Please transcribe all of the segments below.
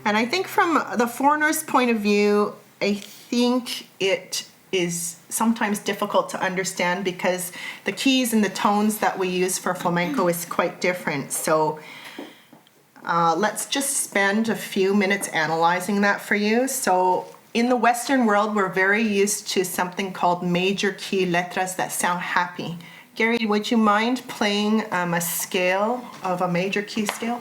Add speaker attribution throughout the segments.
Speaker 1: And I think from the foreigner's point of view, I think it is sometimes difficult to understand because the keys and the tones that we use for flamenco is quite different. So let's just spend a few minutes analyzing that for you. So in the Western world, we're very used to something called major key letras that sound happy. Gary, would you mind playing a scale of a major key scale?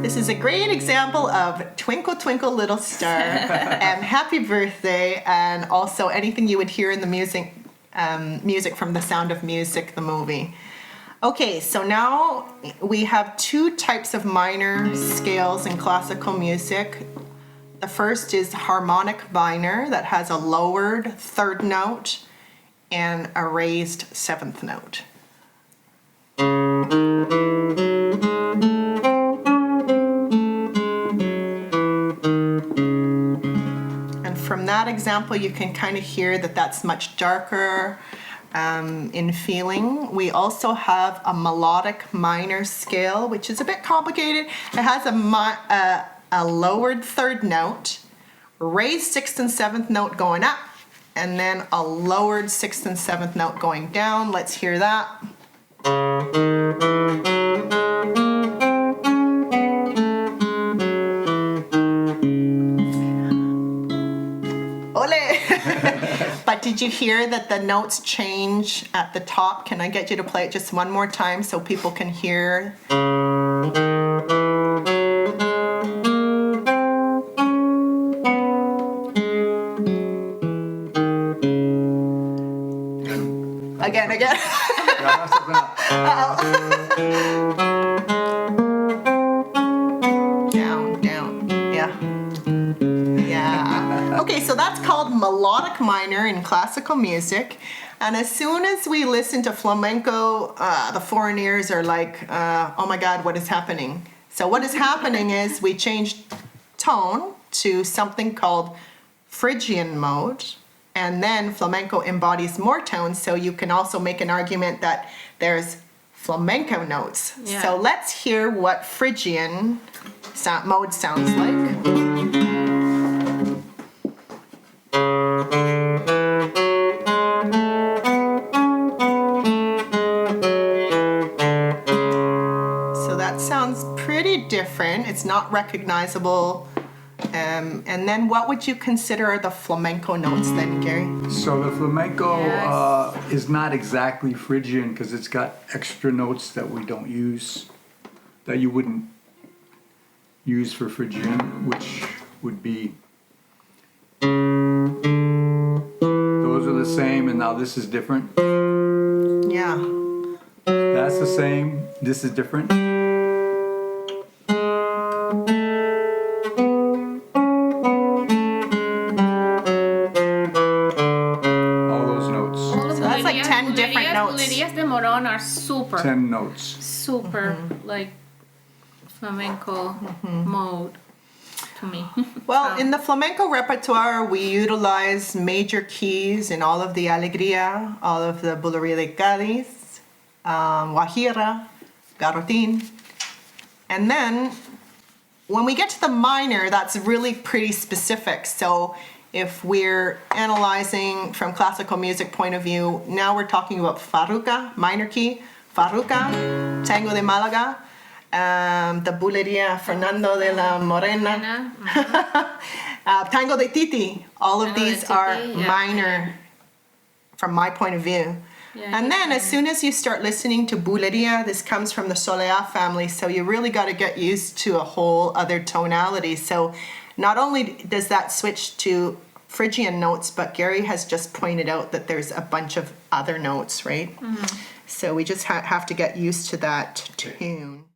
Speaker 1: This is a great example of Twinkle Twinkle Little Star and Happy Birthday, and also anything you would hear in the music from The Sound of Music, the movie. Okay, so now we have two types of minor scales in classical music. The first is harmonic minor that has a lowered third note and a raised seventh note. And from that example, you can kind of hear that that's much darker in feeling. We also have a melodic minor scale, which is a bit complicated. It has a lowered third note, raised sixth and seventh note going up, and then a lowered sixth and seventh note going down. Let's hear that. Ole! But did you hear that the notes change at the top? Can I get you to play it just one more time so people can hear? Again. Down. Yeah. Okay, so that's called melodic minor in classical music. And as soon as we listen to flamenco, the foreign ears are like, oh my God, what is happening? So what is happening is we change tone to something called Phrygian mode. And then flamenco embodies more tones, so you can also make an argument that there's flamenco notes. Yeah. So let's hear what Phrygian mode sounds like. So that sounds pretty different. It's not recognizable. And then what would you consider are the flamenco notes then, Gary?
Speaker 2: So the flamenco is not exactly Phrygian because it's got extra notes that we don't use, that you wouldn't use for Phrygian, which would be, those are the same and now this is different.
Speaker 1: Yeah.
Speaker 2: That's the same, this is different.
Speaker 3: Bulerias de Moron are super.
Speaker 2: 10 notes.
Speaker 3: Super, like flamenco mode to me.
Speaker 1: Well, in the flamenco repertoire, we utilize major keys in all of the alegría, all of the bulería de Cádiz, guajira, garrotín. And then when we get to the minor, that's really pretty specific. So if we're analyzing from classical music point of view, now we're talking about farruca, minor key, farruca, tango de Málaga, the bulería Fernando de la Morena, tango de Titi. All of these are minor from my point of view. Yeah, and then as soon as you start listening to bulería, this comes from the Soleá family, so you really got to get used to a whole other tonality. So not only does that switch to Phrygian notes, but Gary has just pointed out that there's a bunch of other notes, right? So we just have to get used to that tune.